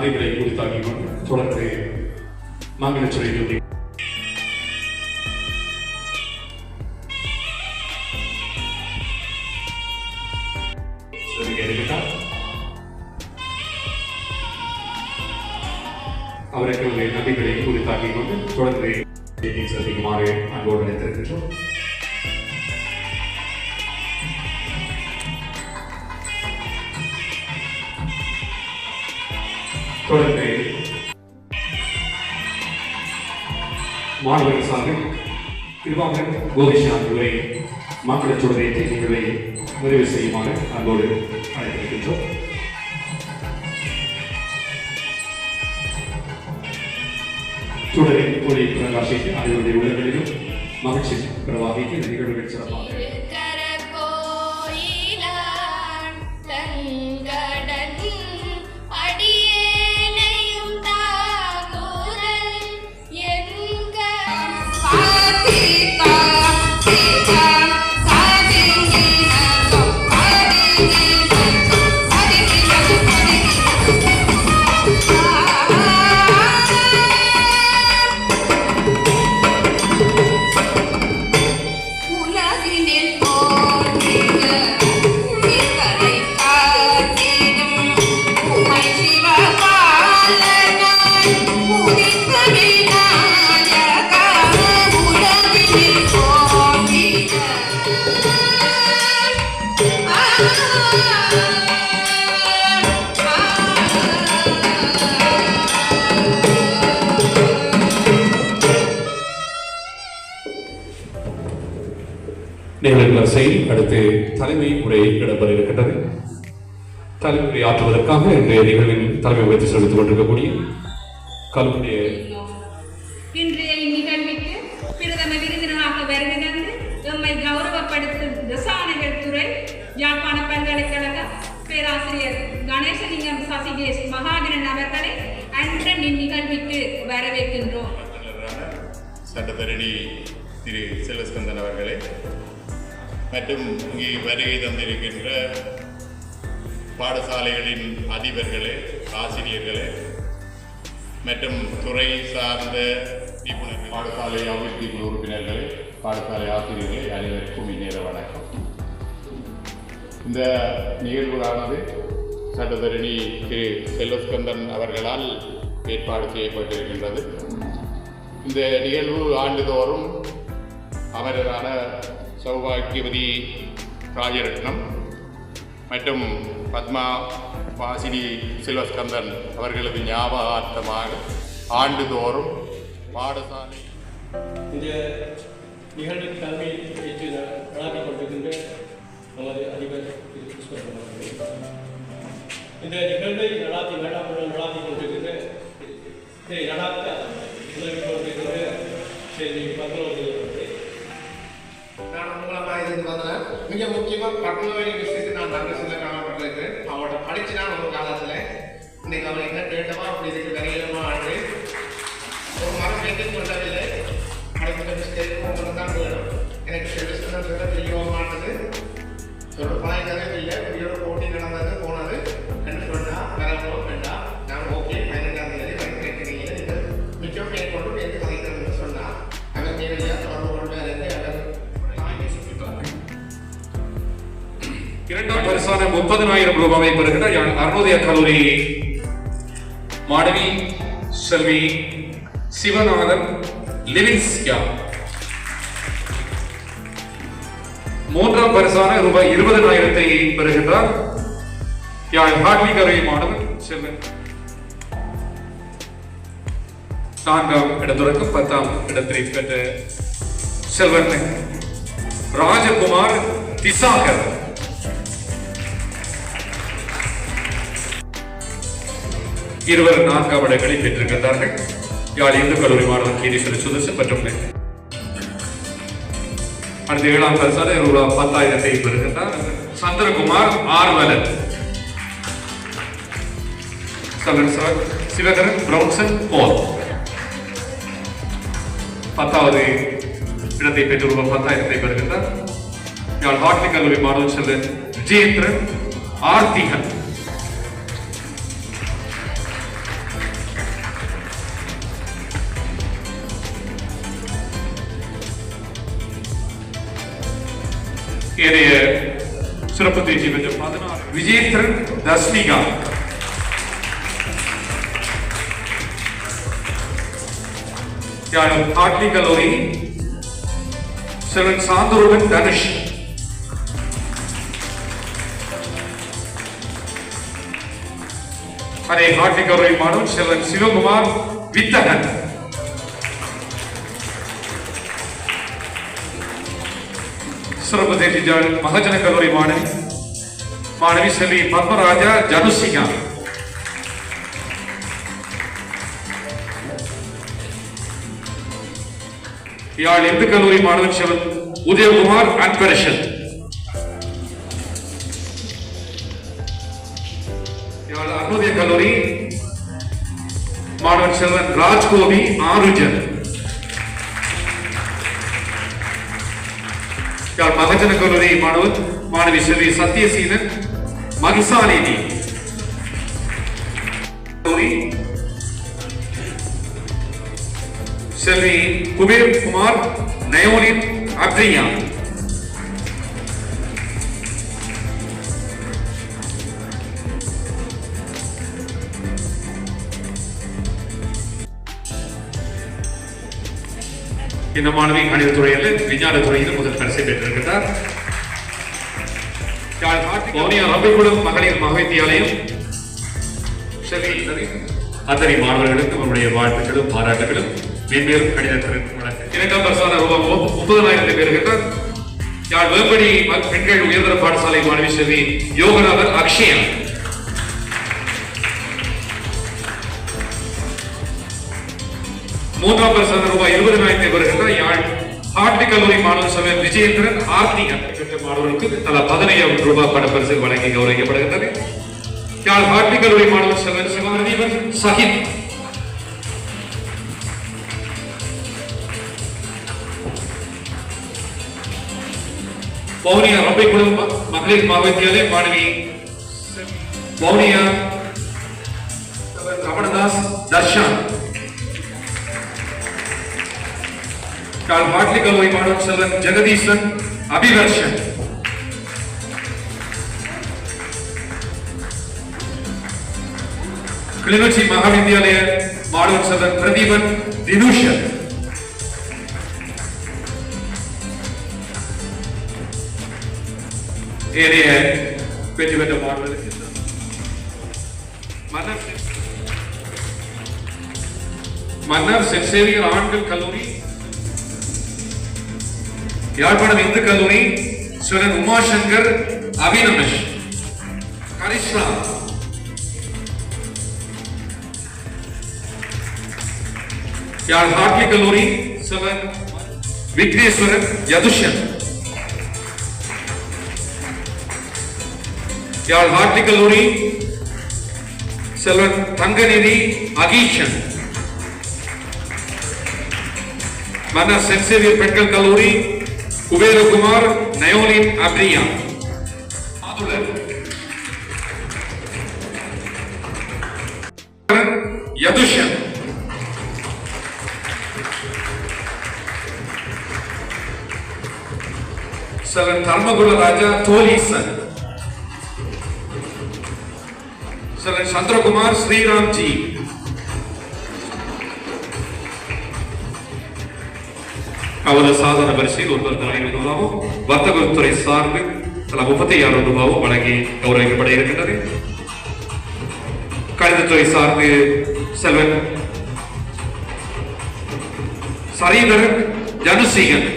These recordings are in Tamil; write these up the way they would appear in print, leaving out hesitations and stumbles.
நதிகளை குறித்தாக்கி கொண்டு தொடர்ந்து மாங்கனச்சுரை அவருக்கு நதிகளை குறித்தாக்கி கொண்டு தொடர்ந்து சந்திக்குமாறு அன்போடு நினைத்திருக்கின்றோம். தொடர்ந்து மாணவர்கள் சார்பில் திருவாங்கன் கோபிஷாந்த் உரை மக்கள் சுடரேற்றி நிகழ்வை நிறைவு செய்யுமாறு அன்போடு அழைத்திருக்கின்றோம். சுடரின் ஒளி பிரகாசித்து அதனுடைய உள்ளங்களிலும் மகிழ்ச்சி பிரவாகிக்கு இந்த நிகழ்வுகள் சிறப்பாக அடுத்து தலைமை உரை இடம்பெற இருக்கின்றது. தலைமை உரை ஆற்றுவதற்காக இன்றைய நிகழ்வின் தலைமை உரைத்து செலுத்திக் கொண்டிருக்கக்கூடிய கல்வியுடைய இன்றைய நிகழ்விற்கு பிரதம விருந்தினராக வருகை தந்து எம்மை கௌரவப்படுத்தும் ரசாயனங்கள் துறை யாழ்ப்பாண பல்கலைக்கழக பேராசிரியர் கணேசலிங்கம் சசிகேஷ் மகாகரன் அவர்களை அன்றைய நிகழ்விற்கு வரவேற்கின்றோம். சட்டத்தரணி திரு செல்வஸ்கந்தன் அவர்களே மற்றும் இங்கே வருகை தந்திருக்கின்ற பாடசாலைகளின் அதிபர்களே, ஆசிரியர்களே மற்றும் துறை சார்ந்த நிபுணர்கள், பாடசாலை அபிவிருத்தி குழு உறுப்பினர்களே, பாடசாலை ஆசிரியர்களே அனைவருக்கும் இந்நேர வணக்கம். இந்த நிகழ்வுகளானது சட்டத்தரணி திரு செல்வஸ்கந்தன் அவர்களால் ஏற்பாடு செய்யப்பட்டிருக்கின்றது. இந்த நிகழ்வு ஆண்டுதோறும் அமரரான சௌபாகியவதி ராஜரட்னம் மற்றும் பத்மா வாசினி செல்வஸ்கந்தன் அவர்களது ஞாபகார்த்தமாக ஆண்டுதோறும் பாடசாலை இந்த நிகழ்வுக்கு தலைமை ஏற்று நடாத்தி கொண்டிருக்கின்ற நமது அதிபர் இந்த நிகழ்வை நடாத்தி வேண்டாம் நடாத்தி கொண்டிருக்கின்ற நடாத்த உதவி கொண்டிருக்கின்ற சரி பத்மாவதி மிக முக்கியமாக பத்மாவதி விஷயத்தை நான் நன்மை சொல்ல காணப்பட்டிருக்கிறேன். அவரோட படிச்சு நான் ஒரு காலத்தில் இன்னைக்கு அவன் என்ன கேட்டமா அப்படி இதுக்கு வரையிலமா ஆண்டு ஒரு மரம் கேட்டு கொண்டதில்லை அடைப்பட்ட தான் வேணும். எனக்கு செல்வஸ்கந்தன் சொல்ல தெரியமானது சொல்ற பழைய கதை இல்லை. உயிரோட போட்டி நடந்தது போனது என்ன சொன்னா வரணும் வேண்டாம் நான் ஓகே 15ஆம் தேதி வைத்திருக்கிறீங்க நீங்கள் மிச்சம் பேர் கொண்டு பேருக்கு கதைக்கிறேன்னு சொன்னா அவன் நேரடியாக தொடர்பு கொண்டு இருந்து அவர் இரண்டாம் பரிசான 30,000 ரூபாயை பெறுகின்ற அருணோதய கல்லூரி மாணவி செல்வி சிவநாதன் லிவின்ஸ்கியா. மூன்றாம் பரிசான ரூபாய் 20,000 பெறுகின்றார் யாழ் ஹாட்லி கல்லூரி மாணவன் செல்வன். நான்காம் இடத்திற்கு 10ஆம் இடத்தை பெற்ற செல்வன் ராஜகுமார் திசாகர். இருவர் 4ஆம் இடங்களை பெற்றிருக்கின்றார்கள். யாழ் இந்து கல்லூரி மாணவன் கீரீஸ்வர சுதர்சன் மற்றும் அடுத்த 7ஆம் பரிசான ரூபாய் 10,000 பெறுகின்றார் சந்திரகுமார் ஆர்வலன். சிவகரன் பிரவுன்சன் போல் 10வது இடத்தை பெற்று ரூபாய் 10,000 பெறுகின்றார் யாழ் ஹாட்லி கல்லூரி மாணவன் செல்வன் விஜயேந்திரன் ஆர்த்திகன். ஏனைய சிறப்பு தேர்ச்சி பெற்ற 16 விஜயேந்திரன் தஸ்மிகா, யாழ் ஹார்ட்லி கல்லூரி செல்வன் சாந்தருடன் தனுஷ், அதே ஹார்ட்லி கல்லூரி மாணவன் செல்வன் சிவகுமார் வித்தகன், சிறப்பு தேர்ச்சி ஜாழ் மகஜன கல்லூரி மாணவி செல்வி பத்மராஜா ஜனுசிகா, யாழ் இந்து கல்லூரி மாணவன் செல்வன் உதயகுமார் அன்பரசன், யாழ் அருணோதய கல்லூரி மாணவன் செல்வன் ராஜ்கோபி ஆருஜன், யாழ் மகஜன கல்லூரி மாணவி செல்வி சத்யசீலன் மகிசாலினி, செல்வி குபேர் குமார் நயோனின் அப்ரியா, இந்த மாணவி கணிதத்துறையில் விஞ்ஞான துறையில் முதல் பரிசை பெற்றிருக்கிறார். ரபிகுளம் மகளிர் மகாவித்தியாலயம் அத்தனை மாணவர்களுக்கு நம்முடைய வாழ்த்துக்களும் பாராட்டுகளும் மேன்மேலும் கணிதத்துறையின் இரண்டாம் பரிசான ரூபாய் 30,000 பெறுகிறார். யாழ் வேம்படி பெண்கள் உயர்தர பாடசாலை மாணவி செல்வி யோகநாதன் அக்ஷயா, மூன்றாம் பரிசான ரூபாய் 20,000 பெறுகின்ற யாழ் ஹார்ட்லி கல்லூரி மாணவன் செல்வன் விஜயேந்திரன் ஆர்த்திகன் பெற்ற மாணவர்களுக்கு தலா 15,000 ரூபாய் பணப்பரிசு வழங்கி கௌரவிக்கப்படுகின்றது. யாழ் ஹார்ட்லி கல்லூரி மாணவன் செல்வன் சிவமதீவன் சஹித், வவுனியா ரபிகுளம் மகளிர் மகாவித்தியாலய மாணவி வவுனியா ரமணதாஸ் தர்ஷன், யாழ் ஹார்ட்லி கல்லூரி மாணவன் செல்வன் ஜெகதீசன் அபிவர்ஷன், கிளிநொச்சி மகாவித்தியாலய மாணவன் செல்வன் பிரதீபன் தினுஷன், ஏனைய வெற்றி பெற்ற மாணவர்களுக்கு மன்னர் சென்ட் சேவியர் ஆண்கள் கல்லூரி யாழ்ப்பாணம் இந்து கல்லூரி சுரன் உமாசங்கர் அபினமேஷ் கரிஷ்மா, யாழ் ஹார்ட்லி கல்லூரி சுரன் விக்னேஸ்வரன் யதுஷன், யாழ் ஹார்ட்லி கல்லூரி செல்வன் தங்கநிதி அகீஷன், மன்னர் சென்ட் சேவியர் பெண்கள் கல்லூரி குபேரகுமார் நயோனின் அப்ரியா, யதுஷன், செல்வன் தர்மகுல ராஜா தோலீசன், செல்வன் சந்திரகுமார் ஸ்ரீராம்ஜி, அவரது சாதன வரிசையில் ஒருவர் ரூபாவும் வர்த்தகத்துறை சார்ந்து 36 ரூபாவும் வழங்கி கௌரவிக்கப்பட இருக்கின்றது. கணிதத்துறை சார்ந்து செல்வன் சரீதரன் ஜனுசீகன்,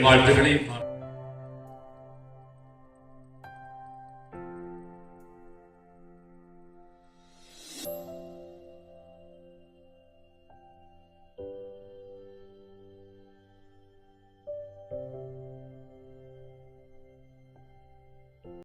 வாழ்த்துக்களை